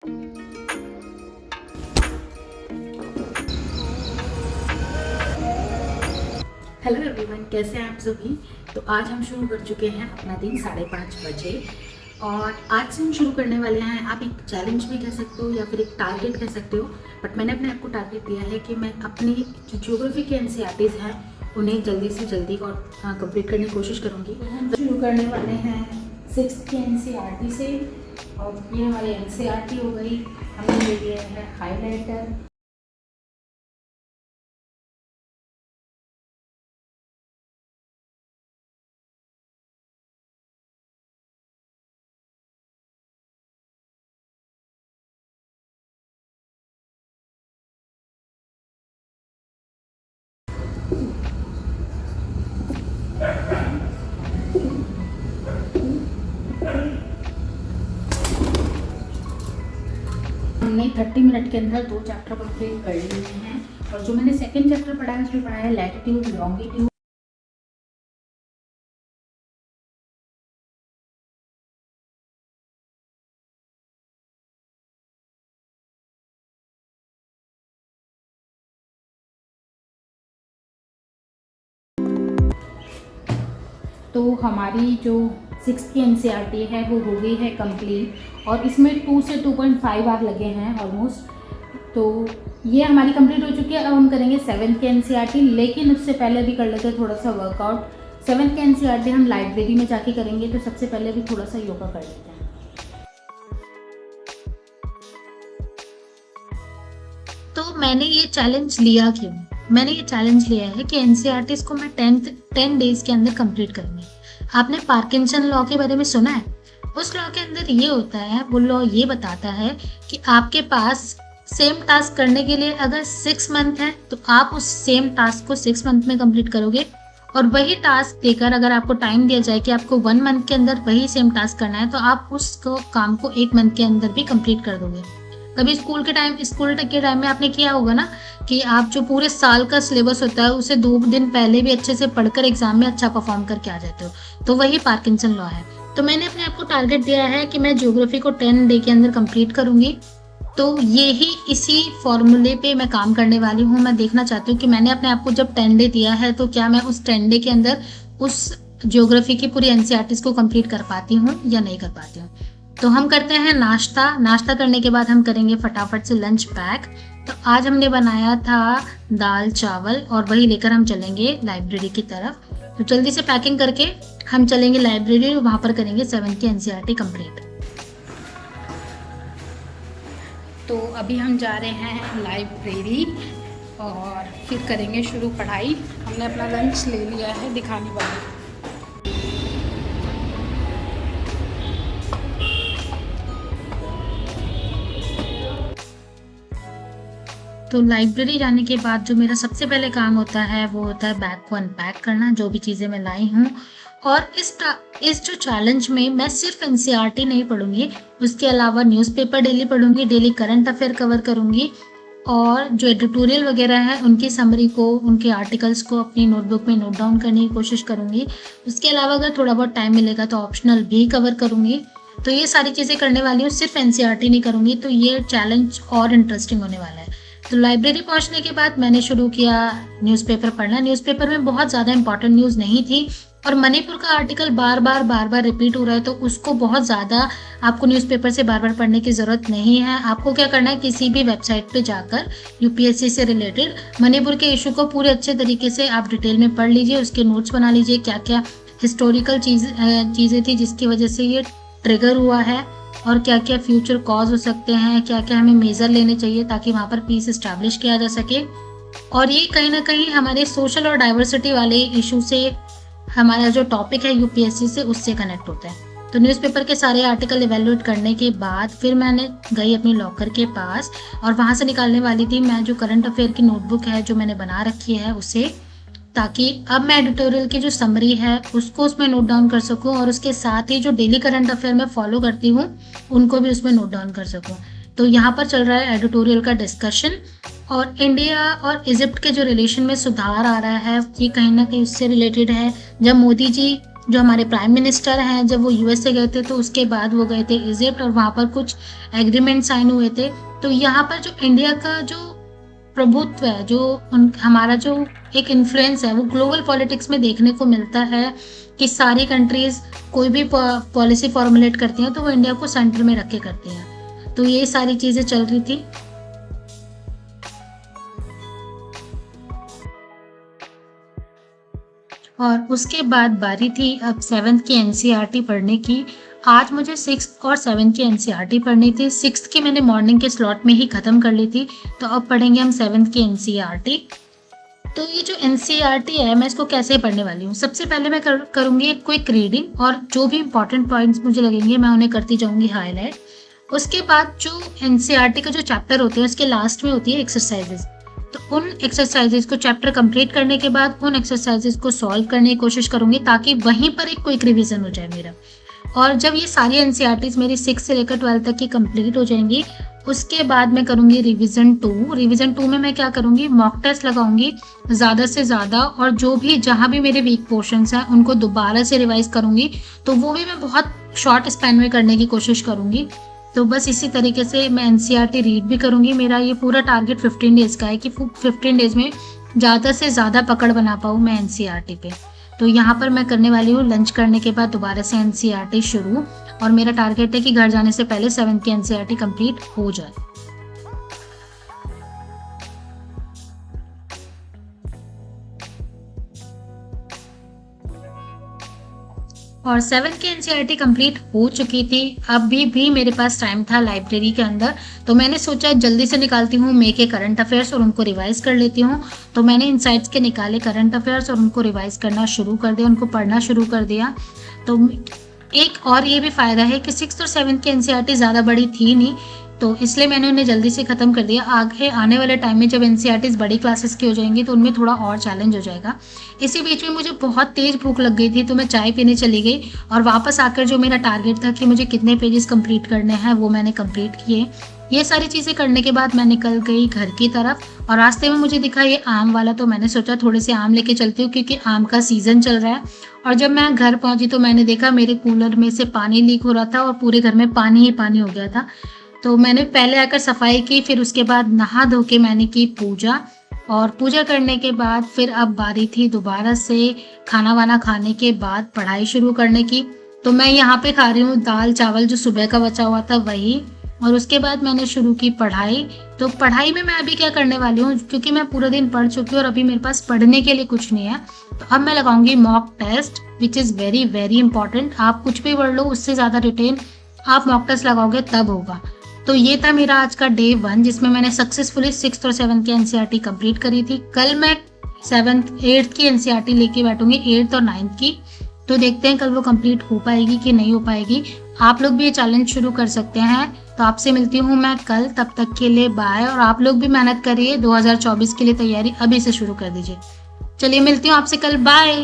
Hello everyone, कैसे हैं आप सभी। तो आज हम शुरू कर चुके हैं अपना दिन 5:30 बजे। और आज से हम शुरू करने वाले हैं, आप एक चैलेंज भी कह सकते हो या फिर एक टारगेट कह सकते हो। बट मैंने अपने आप को टारगेट दिया है कि मैं अपनी जो ज्योग्राफी के एनसीईआरटीज़ हैं उन्हें जल्दी से जल्दी और कंप्लीट करने की कोशिश करूँगी। हम शुरू करने वाले हैं 6th के एनसीईआरटी से। और ये हमारी एनसीईआरटी हो गई, हमने ले लिया है हाईलाइटर। हमने 30 मिनट के अंदर 2 चैप्टर कंप्लीट कर लिए हैं। और जो मैंने सेकंड चैप्टर पढ़ा है उसमें पढ़ा है लैटिट्यूड लॉन्गिट्यूड। तो हमारी जो 6th की एनसीईआरटी है वो हो गई है कंप्लीट। और इसमें 2 से 2.5 आवर लगे हैं ऑलमोस्ट। तो ये हमारी कंप्लीट हो चुकी है। अब हम करेंगे 7th की एनसीईआरटी, लेकिन उससे पहले भी कर लेते हैं थोड़ा सा वर्कआउट। 7th की एनसीईआरटी हम लाइब्रेरी में जाके करेंगे, तो सबसे पहले भी थोड़ा सा योगा कर लेते हैं। तो मैंने ये चैलेंज लिया क्यों? मैंने ये चैलेंज लिया है कि एनसीईआरटीज़ को मैं 10 डेज के अंदर कंप्लीट करूँगी। आपने पार्किंसन लॉ के बारे में सुना है? उस लॉ के अंदर ये होता है, वो लॉ ये बताता है कि आपके पास सेम टास्क करने के लिए अगर 6 मंथ है तो आप उस सेम टास्क को 6 मंथ में कंप्लीट करोगे। और वही टास्क देकर अगर आपको टाइम दिया जाए कि आपको 1 मंथ के अंदर वही सेम टास्क करना है, तो आप उस काम को 1 मंथ के अंदर भी कंप्लीट कर दोगे। कभी स्कूल के टाइम में आपने किया होगा ना कि आप जो पूरे साल का सिलेबस होता है उसे 2 दिन पहले भी अच्छे से पढ़कर एग्जाम में अच्छा परफॉर्म करके आ जाते हो। तो वही पार्किंसन लॉ है। तो मैंने अपने आप को टारगेट दिया है कि मैं ज्योग्राफी को 10 डे के अंदर कंप्लीट करूंगी। तो ये ही इसी फॉर्मूले पे मैं काम करने वाली हूँ। मैं देखना चाहती हूँ कि मैंने अपने आप को जब 10 डे दिया है तो क्या मैं उस 10 डे के अंदर उस ज्योग्राफी की पूरी एनसीईआरटीज़ को कंप्लीट कर पाती हूँ या नहीं कर पाती हूँ। तो हम करते हैं नाश्ता करने के बाद हम करेंगे फटाफट से लंच पैक। तो आज हमने बनाया था दाल चावल और वही लेकर हम चलेंगे लाइब्रेरी की तरफ। तो जल्दी से पैकिंग करके हम चलेंगे लाइब्रेरी और वहाँ पर करेंगे 7th की एनसीईआरटी कंप्लीट। तो अभी हम जा रहे हैं लाइब्रेरी और फिर करेंगे शुरू पढ़ाई। हमने अपना लंच ले लिया है, दिखाने वाली। तो लाइब्रेरी जाने के बाद जो मेरा सबसे पहले काम होता है वो होता है बैग को अनपैक करना, जो भी चीज़ें मैं लाई हूँ। और इस जो चैलेंज में मैं सिर्फ एनसीईआरटी नहीं पढ़ूंगी, उसके अलावा न्यूज़पेपर डेली पढ़ूंगी, डेली करंट अफेयर कवर करूंगी। और जो एडिटोरियल वगैरह है उनकी समरी को, उनके आर्टिकल्स को अपनी नोटबुक में नोट डाउन करने की कोशिश करूंगी। उसके अलावा अगर थोड़ा बहुत टाइम मिलेगा तो ऑप्शनल भी कवर करूंगी। तो ये सारी चीज़ें करने वाली हूँ, सिर्फ एनसीईआरटी नहीं करूंगी। तो ये चैलेंज और इंटरेस्टिंग होने वाला है। तो लाइब्रेरी पहुंचने के बाद मैंने शुरू किया न्यूज़पेपर पढ़ना। न्यूज़पेपर में बहुत ज़्यादा इंपॉर्टेंट न्यूज़ नहीं थी और मणिपुर का आर्टिकल बार बार रिपीट हो रहा है, तो उसको बहुत ज़्यादा आपको न्यूज़पेपर से बार बार पढ़ने की ज़रूरत नहीं है। आपको क्या करना है, किसी भी वेबसाइट पे जाकर यूपीएससी से रिलेटेड मणिपुर के इशू को पूरे अच्छे तरीके से आप डिटेल में पढ़ लीजिए, उसके नोट्स बना लीजिए, क्या क्या हिस्टोरिकल चीज़ें थी जिसकी वजह से ये ट्रिगर हुआ है और क्या क्या फ्यूचर कॉज हो सकते हैं, क्या क्या हमें मेजर लेने चाहिए ताकि वहाँ पर पीस इस्टेब्लिश किया जा सके। और ये कहीं ना कहीं हमारे सोशल और डाइवर्सिटी वाले इशू से, हमारा जो टॉपिक है यूपीएससी से, उससे कनेक्ट होता है। तो न्यूज़पेपर के सारे आर्टिकल इवेल्युएट करने के बाद फिर मैंने गई अपनी लॉकर के पास और वहाँ से निकालने वाली थी मैं जो करंट अफेयर की नोटबुक है जो मैंने बना रखी है उसे, ताकि अब मैं एडिटोरियल की जो समरी है उसको उसमें नोट डाउन कर सकूं और उसके साथ ही जो डेली करंट अफेयर में फॉलो करती हूँ उनको भी उसमें नोट डाउन कर सकूं। तो यहाँ पर चल रहा है एडिटोरियल का डिस्कशन और इंडिया और इजिप्ट के जो रिलेशन में सुधार आ रहा है, ये कहीं ना कहीं उससे रिलेटेड है। जब मोदी जी जो हमारे प्राइम मिनिस्टर हैं, जब वो यूएस से गए थे तो उसके बाद वो गए थे इजिप्ट और वहाँ पर कुछ एग्रीमेंट साइन हुए थे। तो यहाँ पर जो इंडिया का जो प्रभुत्व है, जो हमारा जो एक इन्फ्लुएंस है, वो ग्लोबल पॉलिटिक्स में देखने को मिलता है कि सारी कंट्रीज कोई भी पॉलिसी फॉर्मुलेट करती हैं तो वो इंडिया को सेंटर में रख के करते हैं। तो ये सारी चीज़ें चल रही थी। और उसके बाद बारी थी अब 7th की एनसीईआरटी पढ़ने की। आज मुझे 6th और 7th की एनसीईआरटी पढ़नी थी। 6th की मैंने मॉर्निंग के स्लॉट में ही ख़त्म कर ली थी, तो अब पढ़ेंगे हम 7th की एनसीईआरटी। तो ये जो एनसीईआरटी है, मैं इसको कैसे पढ़ने वाली हूँ। सबसे पहले मैं करूँगी एक क्विक रीडिंग, और जो भी इंपॉर्टेंट पॉइंट्स मुझे लगेंगे मैं उन्हें करती जाऊँगी हाईलाइट। उसके बाद जो एनसीईआरटी का जो चैप्टर होते हैं उसके लास्ट में होती है एक्सरसाइजेज। तो उन एक्सरसाइजेज को चैप्टर कंप्लीट करने के बाद उन एक्सरसाइजेज को सॉल्व करने की कोशिश करूंगी, ताकि वहीं पर एक क्विक रिवीजन हो जाए मेरा। और जब ये सारी एनसीईआरटीज मेरी 6 से लेकर 12 तक की कंप्लीट हो जाएंगी, उसके बाद मैं करूंगी रिवीजन 2। रिवीजन 2 में मैं क्या करूंगी, मॉक टेस्ट लगाऊंगी ज़्यादा से ज़्यादा, और जो भी जहाँ भी मेरे वीक पोर्शंस हैं उनको दोबारा से रिवाइज करूंगी। तो वो भी मैं बहुत शॉर्ट स्पैन में करने की कोशिश करूंगी। तो बस इसी तरीके से मैं एनसीईआरटी रीड भी करूंगी। मेरा ये पूरा टारगेट 15 डेज का है कि 15 डेज में ज़्यादा से ज़्यादा पकड़ बना पाऊँ मैं एनसीईआरटी पे। तो यहाँ पर मैं करने वाली हूँ लंच करने के बाद दोबारा से एनसीईआरटी शुरू, और मेरा टारगेट है कि घर जाने से पहले 7th की एनसीईआरटी कंप्लीट हो जाए। और 7th की एनसीईआरटी कंप्लीट हो चुकी थी। अभी भी मेरे पास टाइम था लाइब्रेरी के अंदर, तो मैंने सोचा जल्दी से निकालती हूँ मे के करंट अफेयर्स और उनको रिवाइज कर लेती हूँ। तो मैंने इनसाइट्स के निकाले करंट अफेयर्स और उनको रिवाइज करना शुरू कर दिया, उनको पढ़ना शुरू कर दिया। तो एक और ये भी फ़ायदा है कि 6th और 7th की एनसीईआरटी ज़्यादा बड़ी थी नहीं, तो इसलिए मैंने उन्हें जल्दी से ख़त्म कर दिया। आगे आने वाले टाइम में जब एनसीईआरटीज़ बड़ी क्लासेस की हो जाएंगी तो उनमें थोड़ा और चैलेंज हो जाएगा। इसी बीच में मुझे बहुत तेज़ भूख लग गई थी, तो मैं चाय पीने चली गई, और वापस आकर जो मेरा टारगेट था कि मुझे कितने पेजेस कंप्लीट करने हैं वो मैंने कंप्लीट किए। ये सारी चीज़ें करने के बाद मैं निकल गई घर की तरफ, और रास्ते में मुझे दिखा ये आम वाला, तो मैंने सोचा थोड़े से आम लेके चलती हूँ क्योंकि आम का सीज़न चल रहा है। और जब मैं घर पहुँची तो मैंने देखा मेरे कूलर में से पानी लीक हो रहा था और पूरे घर में पानी ही पानी हो गया था। तो मैंने पहले आकर सफाई की, फिर उसके बाद नहा धो के मैंने की पूजा, और पूजा करने के बाद फिर अब बारी थी दोबारा से खाना वाना खाने के बाद पढ़ाई शुरू करने की। तो मैं यहाँ पे खा रही हूँ दाल चावल जो सुबह का बचा हुआ था वही, और उसके बाद मैंने शुरू की पढ़ाई। तो पढ़ाई में मैं अभी क्या करने वाली हूँ, क्योंकि मैं पूरा दिन पढ़ चुकी हूँ और अभी मेरे पास पढ़ने के लिए कुछ नहीं है, तो अब मैं लगाऊंगी mock test, which is very very important. आप कुछ भी पढ़ लो, उससे ज़्यादा रिटेन आप मॉक टेस्ट लगाओगे तब होगा। तो ये था मेरा आज का डे 1, जिसमें मैंने सक्सेसफुली 6th और 7th की एनसीईआरटी कंप्लीट करी थी। कल मैं 7th 8th की एनसीईआरटी लेके बैठूंगी, 8th और 9th की। तो देखते हैं कल वो कंप्लीट हो पाएगी कि नहीं हो पाएगी। आप लोग भी ये चैलेंज शुरू कर सकते हैं। तो आपसे मिलती हूँ मैं कल, तब तक के लिए बाय। और आप लोग भी मेहनत करिए, 2024 के लिए तैयारी अभी से शुरू कर दीजिए। चलिए मिलती हूँ आपसे कल, बाय।